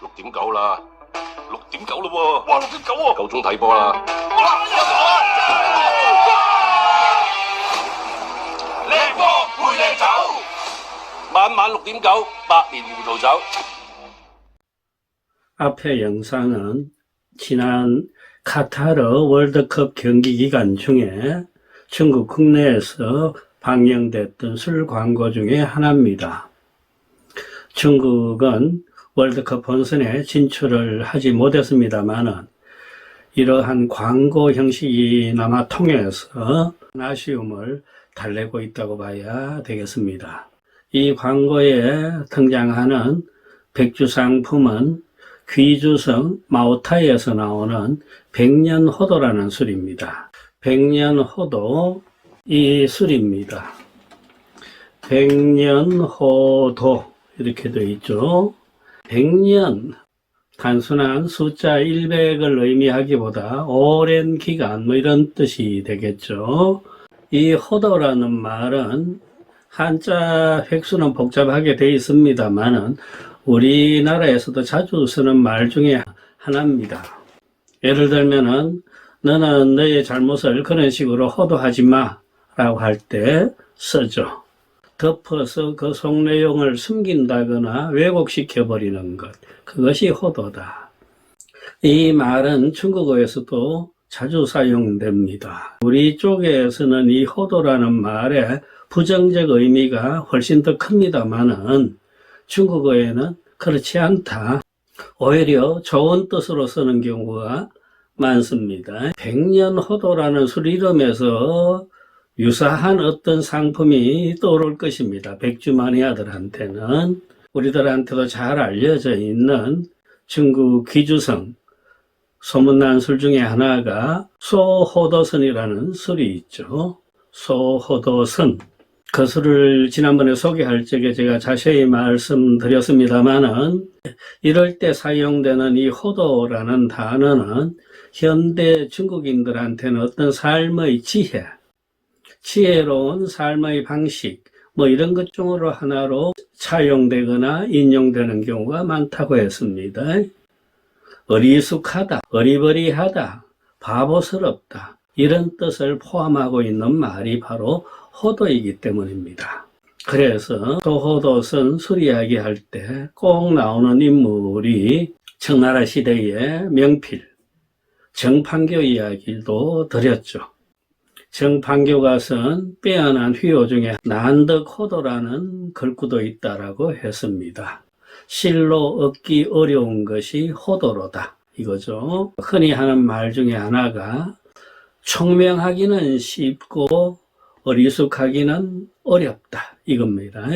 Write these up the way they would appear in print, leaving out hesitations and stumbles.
6.9啦，6.9咯喎，哇6.9喎，夠鐘睇波啦！哇靚波配靚酒，晚晚6.9，百年糊塗酒。 앞의 영상은 지난 카타르 월드컵 경기 기간 중에 중국 국내에서 방영됐던 술 광고 중에 하나입니다. 중국은 월드컵 본선에 진출을 하지 못했습니다만은 이러한 광고 형식이나마 통해서 아쉬움을 달래고 있다고 봐야 되겠습니다. 이 광고에 등장하는 백주 상품은 귀주성 마오타이에서 나오는 백년호도라는 술입니다. 백년호도 이 술입니다. 백년호도 이렇게 되어 있죠. 백년 단순한 숫자 100을 의미하기보다 오랜 기간 뭐 이런 뜻이 되겠죠. 이 호도라는 말은 한자 획수는 복잡하게 되어 있습니다만은 우리나라에서도 자주 쓰는 말 중에 하나입니다. 예를 들면은 너는 너의 잘못을 그런 식으로 호도하지 마 라고 할 때 쓰죠. 덮어서 그 속 내용을 숨긴다거나 왜곡시켜버리는 것, 그것이 호도다. 이 말은 중국어에서도 자주 사용됩니다. 우리 쪽에서는 이 호도라는 말의 부정적 의미가 훨씬 더 큽니다만은 중국어에는 그렇지 않다. 오히려 좋은 뜻으로 쓰는 경우가 많습니다. 백년호도라는 술 이름에서 유사한 어떤 상품이 떠오를 것입니다. 백주 마니아들한테는. 우리들한테도 잘 알려져 있는 중국 귀주성 소문난 술 중에 하나가 소호도선이라는 술이 있죠. 소호도선. 그 술을 지난번에 소개할 적에 제가 자세히 말씀드렸습니다만은 이럴 때 사용되는 이 호도라는 단어는 현대 중국인들한테는 어떤 삶의 지혜로운 삶의 방식 뭐 이런 것 중으로 하나로 차용되거나 인용되는 경우가 많다고 했습니다. 어리숙하다, 어리버리하다, 바보스럽다 이런 뜻을 포함하고 있는 말이 바로 호도이기 때문입니다. 그래서 소호도선 술 이야기할 때 꼭 나오는 인물이 청나라 시대의 명필 정판교 이야기도 드렸죠. 정판교가 쓴 빼어난 휘호 중에 난덕호도라는 글구도 있다라고 했습니다. 실로 얻기 어려운 것이 호도로다 이거죠. 흔히 하는 말 중에 하나가 총명하기는 쉽고 어리숙하기는 어렵다 이겁니다.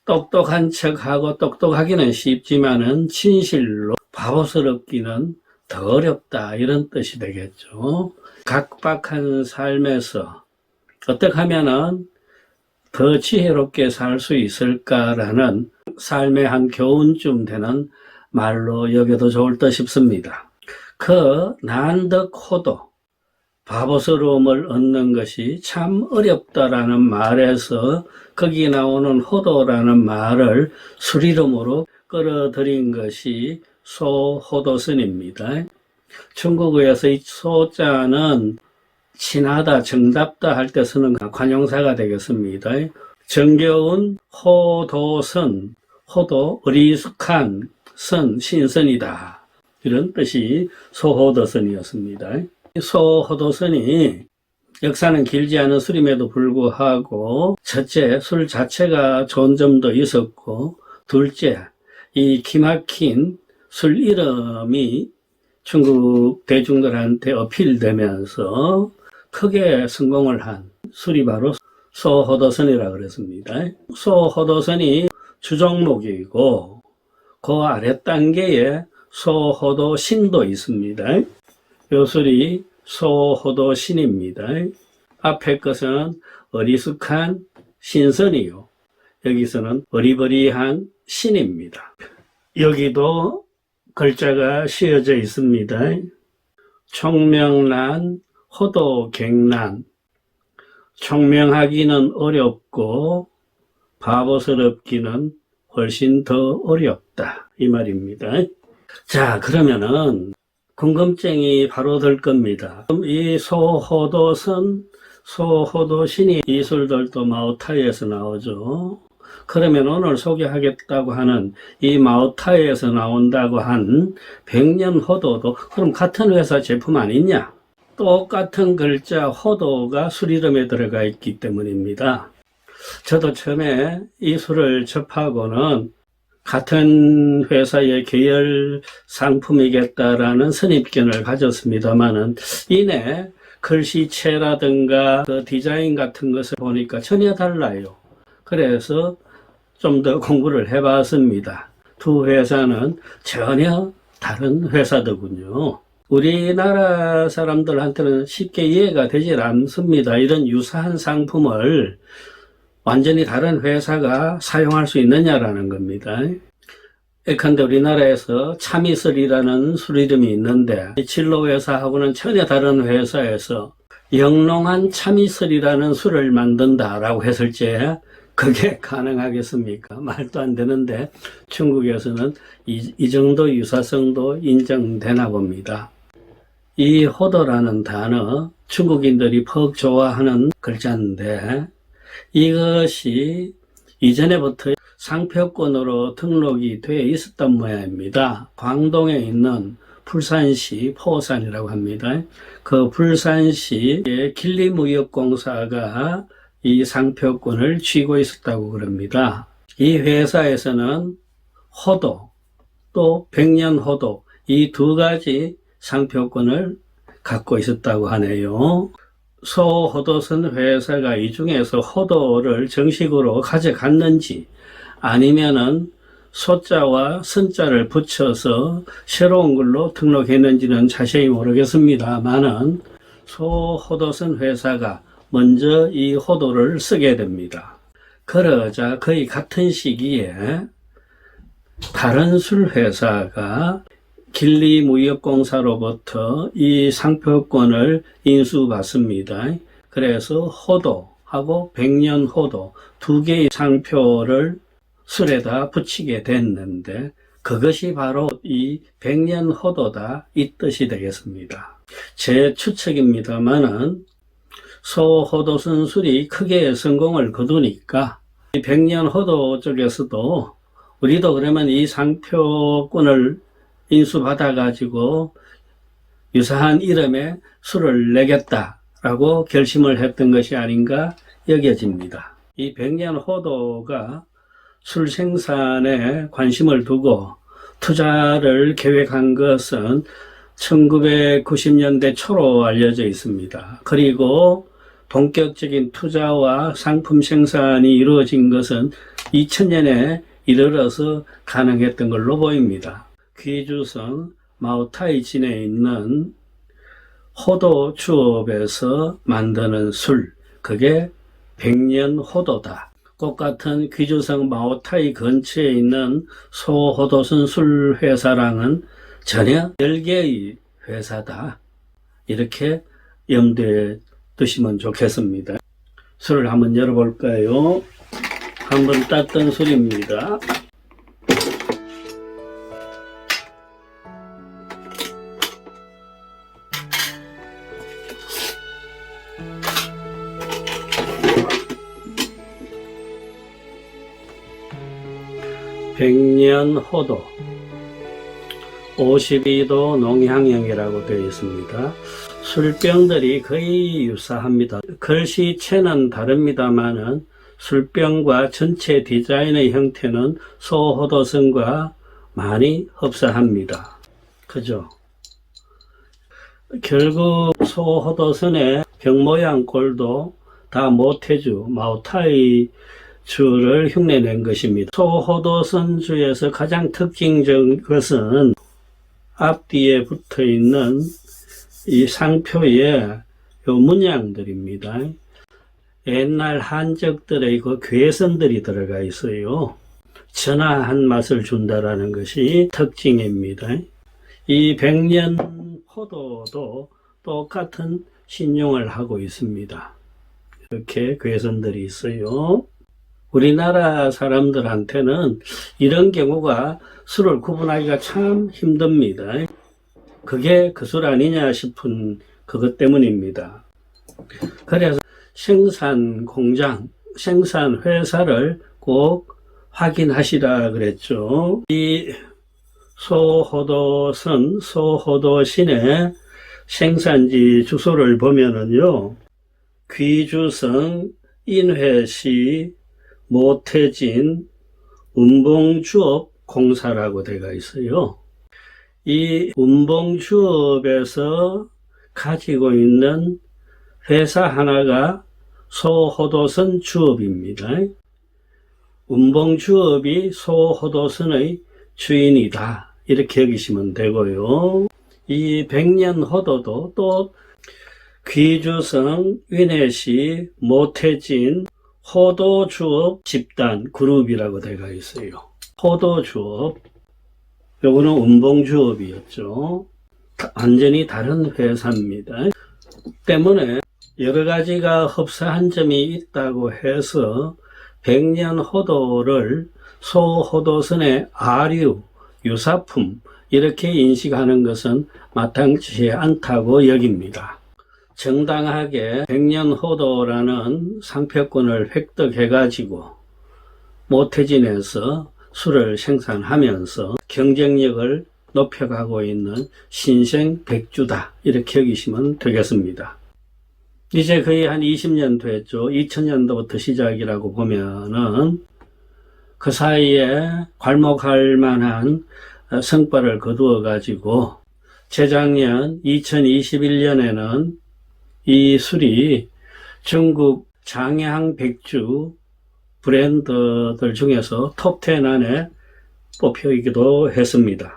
똑똑한 척하고 똑똑하기는 쉽지만은 진실로 바보스럽기는 더 어렵다 이런 뜻이 되겠죠. 각박한 삶에서 어떻게 하면은 더 지혜롭게 살 수 있을까라는 삶의 한 교훈쯤 되는 말로 여겨도 좋을 듯 싶습니다. 그 난덕호도 바보스러움을 얻는 것이 참 어렵다라는 말에서 거기 나오는 호도라는 말을 술 이름으로 끌어들인 것이 소호도선입니다. 중국어에서 이 소자는 친하다, 정답다 할 때 쓰는 관용사가 되겠습니다. 정겨운 호도선, 호도, 어리숙한 선, 신선이다. 이런 뜻이 소호도선이었습니다. 소호도선이 역사는 길지 않은 술임에도 불구하고 첫째, 술 자체가 좋은 점도 있었고 둘째, 이 기막힌 술 이름이 중국 대중들한테 어필되면서 크게 성공을 한 술이 바로 소호도선이라고 그랬습니다. 소호도선이 주종목이고 그 아래 단계에 소호도신도 있습니다. 요 술이 소호도신입니다. 앞에 것은 어리숙한 신선이요. 여기서는 어리버리한 신입니다. 여기도 글자가 씌어져 있습니다. 총명난, 호도객난. 총명하기는 어렵고 바보스럽기는 훨씬 더 어렵다 이 말입니다. 자, 그러면은 궁금증이 바로 들 겁니다. 이 소호도선, 소호도신이 이 술들도 마오타이에서 나오죠. 그러면 오늘 소개하겠다고 하는 이 마오타이에서 나온다고 한 백년호도도 그럼 같은 회사 제품 아니냐? 똑같은 글자 호도가 술 이름에 들어가 있기 때문입니다. 저도 처음에 이 술을 접하고는 같은 회사의 계열 상품이겠다라는 선입견을 가졌습니다만은 이내 글씨체라든가 그 디자인 같은 것을 보니까 전혀 달라요. 그래서 좀 더 공부를 해봤습니다. 두 회사는 전혀 다른 회사더군요. 우리나라 사람들한테는 쉽게 이해가 되질 않습니다. 이런 유사한 상품을 완전히 다른 회사가 사용할 수 있느냐라는 겁니다. 예컨대 우리나라에서 참이슬이라는 술 이름이 있는데 진로 회사하고는 전혀 다른 회사에서 영롱한 참이슬이라는 술을 만든다라고 했을 때 그게 가능하겠습니까? 말도 안 되는데 중국에서는 이 정도 유사성도 인정되나 봅니다. 이 호도라는 단어 중국인들이 퍽 좋아하는 글자인데 이것이 이전에부터 상표권으로 등록이 되어 있었던 모양입니다. 광동에 있는 풀산시 포산이라고 합니다. 그 풀산시의 길리무역공사가 이 상표권을 쥐고 있었다고 그럽니다. 이 회사에서는 호도 또 백년호도 이 두 가지 상표권을 갖고 있었다고 하네요. 소호도선 회사가 이 중에서 호도를 정식으로 가져갔는지 아니면은 소자와 선자를 붙여서 새로운 걸로 등록했는지는 자세히 모르겠습니다만은 소호도선 회사가 먼저 이 호도를 쓰게 됩니다. 그러자 거의 같은 시기에 다른 술 회사가 길리무역공사로부터 이 상표권을 인수받습니다. 그래서 호도하고 백년호도 두 개의 상표를 술에다 붙이게 됐는데 그것이 바로 이 백년호도다 이 뜻이 되겠습니다. 제 추측입니다만은 소호도선 술이 크게 성공을 거두니까 이 백년호도 쪽에서도 우리도 그러면 이 상표권을 인수받아가지고 유사한 이름의 술을 내겠다라고 결심을 했던 것이 아닌가 여겨집니다. 이 백년호도가 술 생산에 관심을 두고 투자를 계획한 것은 1990년대 초로 알려져 있습니다. 그리고 본격적인 투자와 상품 생산이 이루어진 것은 2000년에 이르러서 가능했던 걸로 보입니다. 귀주성 마오타이진에 있는 호도 주업에서 만드는 술, 그게 백년호도다. 똑같은 귀주성 마오타이 근처에 있는 소호도선 술 회사랑은 전혀 10개의 회사다. 이렇게 염두에 두시면 좋겠습니다. 술을 한번 열어볼까요? 한번 땄던 술입니다. 백년호도 52도 농향형이라고 되어 있습니다. 술병들이 거의 유사합니다. 글씨체는 다릅니다만은 술병과 전체 디자인의 형태는 소호도선과 많이 흡사합니다. 그죠? 결국 소호도선의 병 모양 꼴도 다 모태주, 마오타이 주를 흉내낸 것입니다. 소호도선 주에서 가장 특징적인 것은 앞뒤에 붙어 있는 이 상표의 요 문양들입니다. 옛날 한적들의 그 괴선들이 들어가 있어요. 전화한 맛을 준다라는 것이 특징입니다. 이 백년호도도 똑같은 신용을 하고 있습니다. 이렇게 괴선들이 있어요. 우리나라 사람들한테는 이런 경우가 술을 구분하기가 참 힘듭니다. 그게 그 술 아니냐 싶은 그것 때문입니다. 그래서 생산 공장, 생산 회사를 꼭 확인하시라 그랬죠. 이 소호도선, 소호도신의 생산지 주소를 보면은요, 귀주성, 인회시, 모태진, 운봉주업 공사라고 되어 있어요. 이 운봉주업에서 가지고 있는 회사 하나가 소호도선 주업입니다. 운봉주업이 소호도선의 주인이다, 이렇게 여기시면 되고요. 이 백년호도도 또 귀주성, 위내시, 모태진, 호도주업 집단 그룹이라고 되어 있어요. 호도주업, 요거는 운봉주업이었죠. 완전히 다른 회사입니다. 때문에 여러 가지가 흡사한 점이 있다고 해서 백년호도를 소호도선의 아류, 유사품 이렇게 인식하는 것은 마땅치 않다고 여깁니다. 정당하게 백년호도라는 상표권을 획득해가지고 모태진에서 술을 생산하면서 경쟁력을 높여가고 있는 신생 백주다, 이렇게 여기시면 되겠습니다. 이제 거의 한 20년 됐죠. 2000년도부터 시작이라고 보면은 그 사이에 괄목할 만한 성과를 거두어 가지고 재작년 2021년에는 이 술이 전국 장양 백주 브랜드들 중에서 톱10 안에 뽑히기도 했습니다.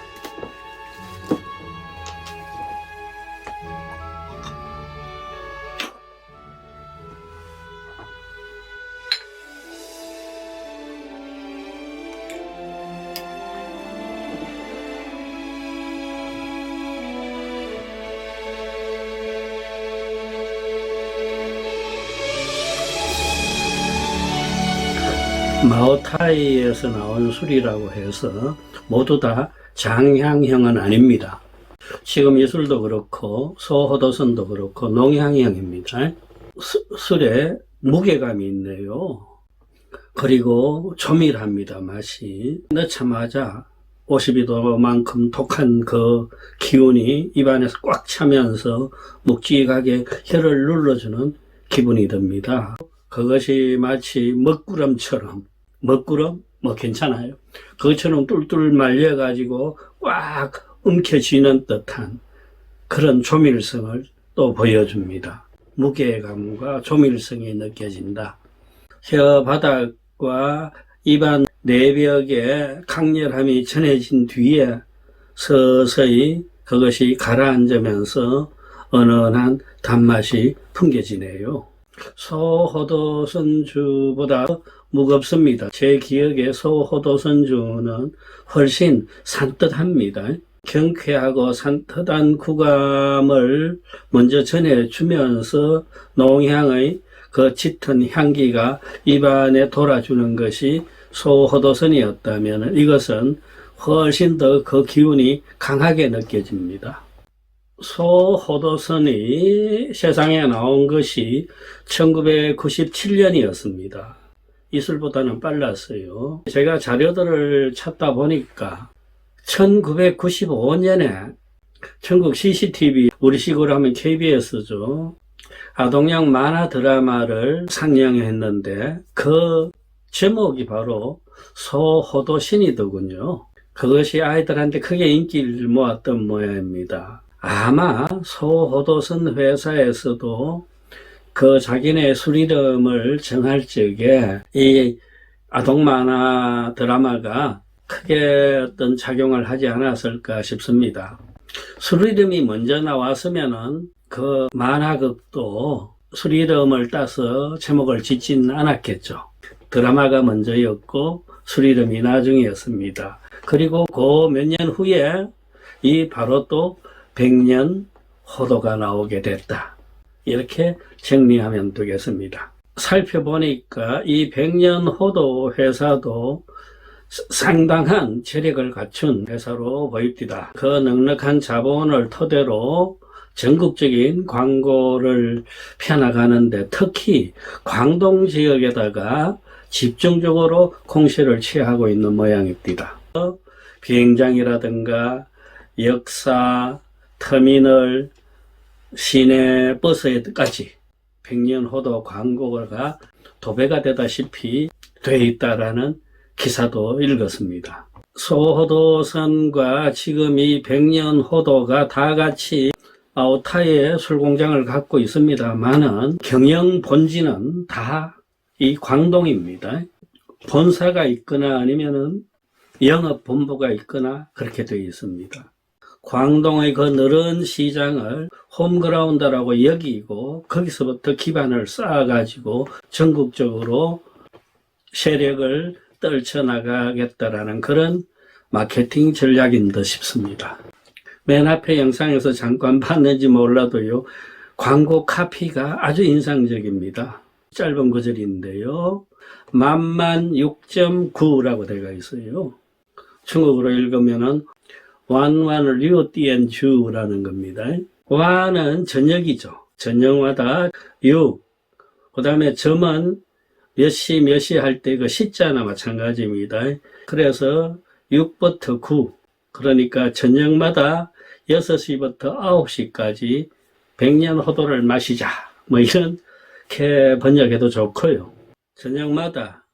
마오타이에서 나온 술이라고 해서 모두 다 장향형은 아닙니다. 지금 이 술도 그렇고 소호도선도 그렇고 농향형입니다. 술에 무게감이 있네요. 그리고 조밀합니다. 맛이 넣자마자 52도만큼 독한 그 기운이 입안에서 꽉 차면서 묵직하게 혀를 눌러주는 기분이 듭니다. 그것이 마치 먹구름처럼, 먹구름? 뭐 괜찮아요. 그것처럼 뚫뚫 말려가지고 꽉 움켜쥐는 듯한 그런 조밀성을 또 보여줍니다. 무게감과 조밀성이 느껴진다. 혀 바닥과 입안 내벽에 강렬함이 전해진 뒤에 서서히 그것이 가라앉으면서 은은한 단맛이 풍겨지네요. 소호도선주보다 무겁습니다. 제 기억에 소호도선주는 훨씬 산뜻합니다. 경쾌하고 산뜻한 구감을 먼저 전해주면서 농향의 그 짙은 향기가 입안에 돌아주는 것이 소호도선이었다면 이것은 훨씬 더 그 기운이 강하게 느껴집니다. 소호도선이 세상에 나온 것이 1997년이었습니다. 이술보다는 빨랐어요. 제가 자료들을 찾다 보니까 1995년에 전국 CCTV, 우리식으로 하면 KBS죠. 아동용 만화 드라마를 상영했는데 그 제목이 바로 소호도신이더군요. 그것이 아이들한테 크게 인기를 모았던 모양입니다. 아마 소호도선 회사에서도 그 자기네 술 이름을 정할 적에 이 아동 만화 드라마가 크게 어떤 작용을 하지 않았을까 싶습니다. 술 이름이 먼저 나왔으면은 그 만화극도 술 이름을 따서 제목을 짓지는 않았겠죠. 드라마가 먼저였고 술 이름이 나중이었습니다. 그리고 그 몇 년 후에 이 바로 또 백년 호도가 나오게 됐다. 이렇게 정리하면 되겠습니다. 살펴보니까 이 백년호도 회사도 상당한 재력을 갖춘 회사로 보입니다. 그 넉넉한 자본을 토대로 전국적인 광고를 펴나가는데 특히 광동 지역에다가 집중적으로 공세를 취하고 있는 모양입니다. 비행장이라든가 역사, 터미널, 시내 버스에까지 백년호도 광고가 도배가 되다시피 되어 있다라는 기사도 읽었습니다. 소호도선과 지금 이 백년호도가 다 같이 아오타의 술공장을 갖고 있습니다만은 경영 본지는 다 이 광동입니다. 본사가 있거나 아니면은 영업 본부가 있거나 그렇게 되어 있습니다. 광동의 그 넓은 시장을 홈그라운드라고 여기고 거기서부터 기반을 쌓아가지고 전국적으로 세력을 떨쳐나가겠다라는 그런 마케팅 전략인 듯 싶습니다. 맨 앞에 영상에서 잠깐 봤는지 몰라도요, 광고 카피가 아주 인상적입니다. 짧은 구절인데요. 만만 6.9라고 되어 있어요. 중국어로 읽으면은 완완류띠엔주라는 겁니다. 완은 저녁이죠. 저녁마다 6. 그 다음에 점은 몇 시 할 때 그 시자나 마찬가지입니다. 그래서 6부터 9. 그러니까 저녁마다 6시부터 9시까지 백년호도를 마시자. 뭐 이렇게 번역해도 좋고요. 저녁마다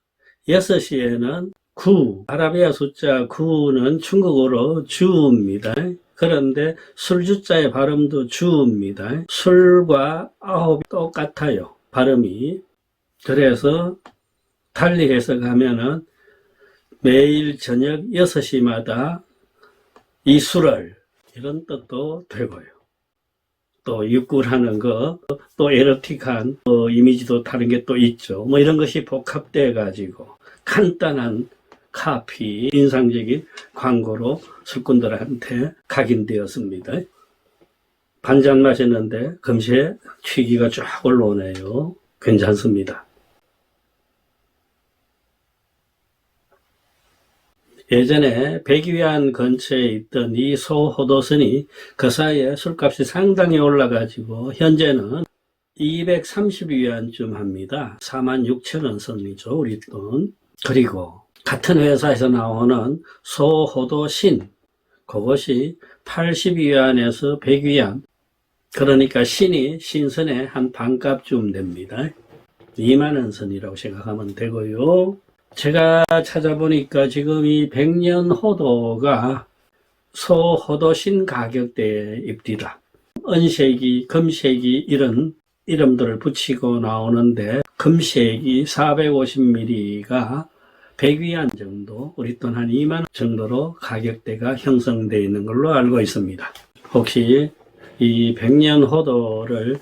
6시에는 9, 아라비아 숫자 9는 중국어로 주입니다. 그런데 술주자의 발음도 주입니다. 술과 9이 똑같아요. 발음이. 그래서 달리 해석하면은 매일 저녁 6시마다 이 술을 이런 뜻도 되고요. 또 육구라는 거, 또 에로틱한 이미지도 다른 게 또 있죠. 뭐 이런 것이 복합돼 가지고 간단한 카피, 인상적인 광고로 술꾼들한테 각인되었습니다. 반잔 마시는데 금세 취기가 쫙 올라오네요. 괜찮습니다. 예전에 백위안 근처에 있던 이 소호도선이 그 사이에 술값이 상당히 올라가지고 현재는 230위안쯤 합니다. 46,000원 선이죠, 우리 돈. 그리고 같은 회사에서 나오는 소호도신, 그것이 80위안에서 100위안, 그러니까 신선의 한 반값쯤 됩니다. 2만원 선이라고 생각하면 되고요. 제가 찾아보니까 지금 이 백년호도가 소호도신 가격대에 입디다. 은색이, 금색이 이런 이름들을 붙이고 나오는데 금색이 450ml가 100위안 정도, 우리 돈 한 2만원 정도로 가격대가 형성되어 있는 걸로 알고 있습니다. 혹시 이 백년호도를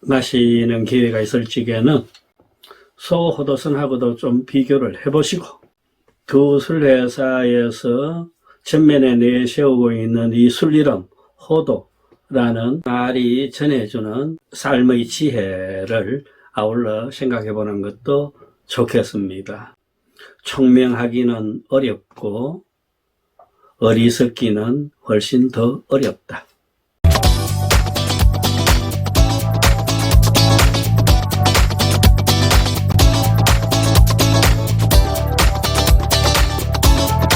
마시는 기회가 있을 적에는 소호도선하고도 좀 비교를 해보시고 두 술회사에서 전면에 내세우고 있는 이 술이름 호도라는 말이 전해주는 삶의 지혜를 아울러 생각해보는 것도 좋겠습니다. 총명하기는 어렵고 어리석기는 훨씬 더 어렵다.